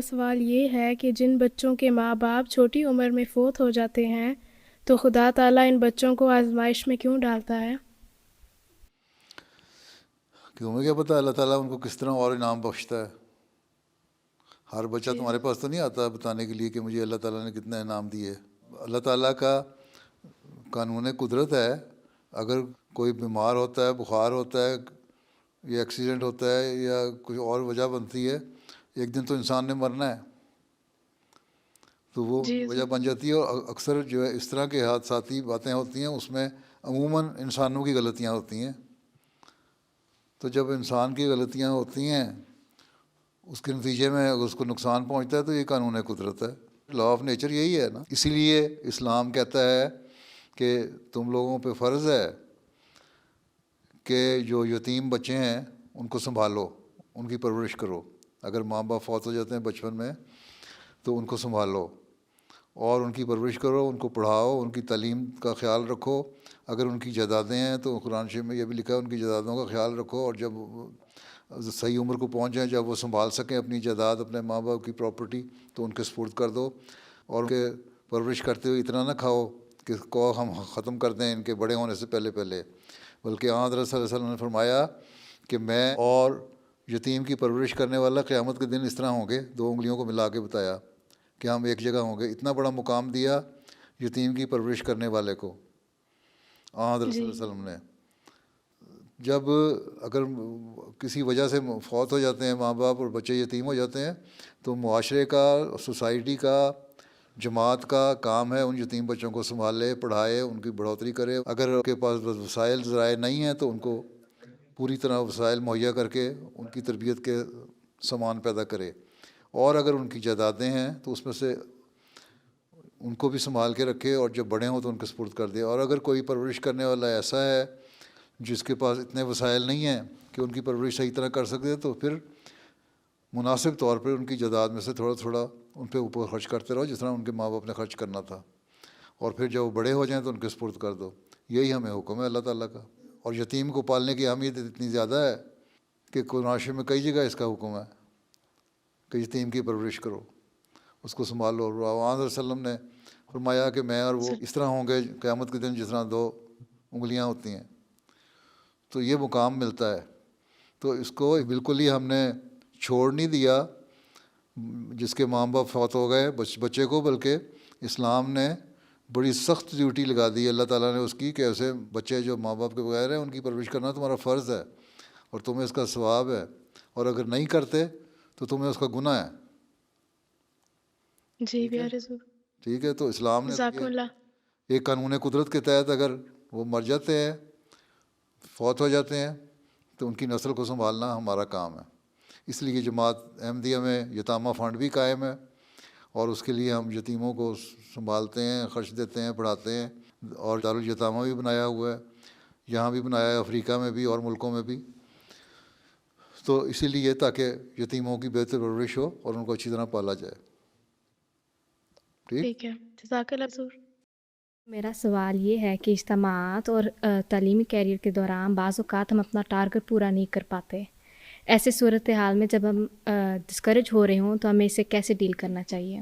سوال یہ ہے کہ جن بچوں کے ماں باپ چھوٹی عمر میں فوت ہو جاتے ہیں تو خدا تعالیٰ ان بچوں کو آزمائش میں کیوں ڈالتا ہے؟ کہ ہمیں کیا پتہ اللہ تعالیٰ ان کو کس طرح اور انعام بخشتا ہے. ہر بچہ جی تمہارے پاس تو نہیں آتا بتانے کے لیے کہ مجھے اللہ تعالیٰ نے کتنا انعام دیے. اللہ تعالیٰ کا قانون قدرت ہے، اگر کوئی بیمار ہوتا ہے، بخار ہوتا ہے یا ایکسیڈنٹ ہوتا ہے یا کوئی اور وجہ بنتی ہے، ایک دن تو انسان نے مرنا ہے، تو وہ جی وجہ بن جاتی ہے. اور اکثر جو ہے اس طرح کے حادثاتی باتیں ہوتی ہیں، اس میں عموماً انسانوں کی غلطیاں ہوتی ہیں. تو جب انسان کی غلطیاں ہوتی ہیں اس کے نتیجے میں اگر اس کو نقصان پہنچتا ہے تو یہ قانون قدرت ہے. لا آف نیچر یہی ہے نا. اسی لیے اسلام کہتا ہے کہ تم لوگوں پہ فرض ہے کہ جو یتیم بچے ہیں ان کو سنبھالو، ان کی پرورش کرو. اگر ماں باپ فوت ہو جاتے ہیں بچپن میں تو ان کو سنبھالو اور ان کی پرورش کرو، ان کو پڑھاؤ، ان کی تعلیم کا خیال رکھو. اگر ان کی جائیدادیں ہیں تو قرآن شریف میں یہ بھی لکھا ہے ان کی جائیدادوں کا خیال رکھو، اور جب صحیح عمر کو پہنچ جائیں، جب وہ سنبھال سکیں اپنی جائیداد، اپنے ماں باپ کی پراپرٹی، تو ان کے سپرد کر دو. اور ان کے پرورش کرتے ہوئے اتنا نہ کھاؤ کہ کو ہم ختم کر دیں ان کے بڑے ہونے سے پہلے بلکہ حضرت صلی اللہ علیہ وسلم نے فرمایا کہ میں اور یتیم کی پرورش کرنے والا قیامت کے دن اس طرح ہوں گے. 2 انگلیوں کو ملا کے بتایا کہ ہم ایک جگہ ہوں گے. اتنا بڑا مقام دیا یتیم کی پرورش کرنے والے کو حضرت صلی جی اللہ علیہ وسلم نے. جب اگر کسی وجہ سے فوت ہو جاتے ہیں ماں باپ اور بچے یتیم ہو جاتے ہیں تو معاشرے کا، سوسائٹی کا، جماعت کا کام ہے ان یتیم بچوں کو سنبھالے، پڑھائے، ان کی بڑھوتری کرے. اگر ان کے پاس وسائل ذرائع نہیں ہیں تو ان کو پوری طرح وسائل مہیا کر کے ان کی تربیت کے سامان پیدا کرے. اور اگر ان کی جائیدادیں ہیں تو اس میں سے ان کو بھی سنبھال کے رکھے، اور جب بڑے ہوں تو ان کے سپرد کر دے. اور اگر کوئی پرورش کرنے والا ایسا ہے جس کے پاس اتنے وسائل نہیں ہیں کہ ان کی پرورش صحیح طرح کر سکتے، تو پھر مناسب طور پر ان کی جائیداد میں سے تھوڑا تھوڑا ان پہ اوپر خرچ کرتے رہو جس طرح ان کے ماں باپ نے خرچ کرنا تھا. اور پھر جب وہ بڑے ہو جائیں تو ان کے سپرد کر دو. یہی ہمیں حکم ہے اللہ تعالیٰ کا. اور یتیم کو پالنے کی اہمیت اتنی زیادہ ہے کہ قرآن شریف میں کئی جگہ اس کا حکم ہے کہ یتیم کی پرورش کرو، اس کو سنبھالو. اور حضرت صلی اللہ علیہ وسلم نے فرمایا کہ میں اور وہ اس طرح ہوں گے قیامت کے دن جس طرح 2 انگلیاں ہوتی ہیں. تو یہ مقام ملتا ہے. تو اس کو بالکل ہی ہم نے چھوڑ نہیں دیا جس کے ماں باپ فوت ہو گئے بچے کو، بلکہ اسلام نے بڑی سخت ڈیوٹی لگا دی اللہ تعالیٰ نے اس کی کہ ایسے بچے جو ماں باپ کے بغیر ہیں ان کی پرورش کرنا تمہارا فرض ہے اور تمہیں اس کا ثواب ہے، اور اگر نہیں کرتے تو تمہیں اس کا گناہ ہے. جی ٹھیک ہے، پیارے حضور، ٹھیک ہے. تو اسلام نے تو جزاکم یہ اللہ. ایک قانون قدرت کے تحت اگر وہ مر جاتے ہیں، فوت ہو جاتے ہیں، تو ان کی نسل کو سنبھالنا ہمارا کام ہے. اس لیے جماعت احمدیہ میں یتامہ فنڈ بھی قائم ہے، اور اس کے لیے ہم یتیموں کو سنبھالتے ہیں، خرچ دیتے ہیں، پڑھاتے ہیں. اور دارالیتامہ بھی بنایا ہوا ہے، یہاں بھی بنایا ہے، افریقہ میں بھی اور ملکوں میں بھی. تو اسی لیے تاکہ یتیموں کی بہتر پرورش ہو اور ان کو اچھی طرح پالا جائے. ٹھیک. ٹھیک ہے، جزاک اللہ حضور. میرا سوال یہ ہے کہ اجتماعات اور تعلیمی کیریئر کے دوران بعض اوقات ہم اپنا ٹارگٹ پورا نہیں کر پاتے. ایسے صورتحال میں جب ہم ڈسکریج ہو رہے ہوں تو ہمیں اسے کیسے ڈیل کرنا چاہیے؟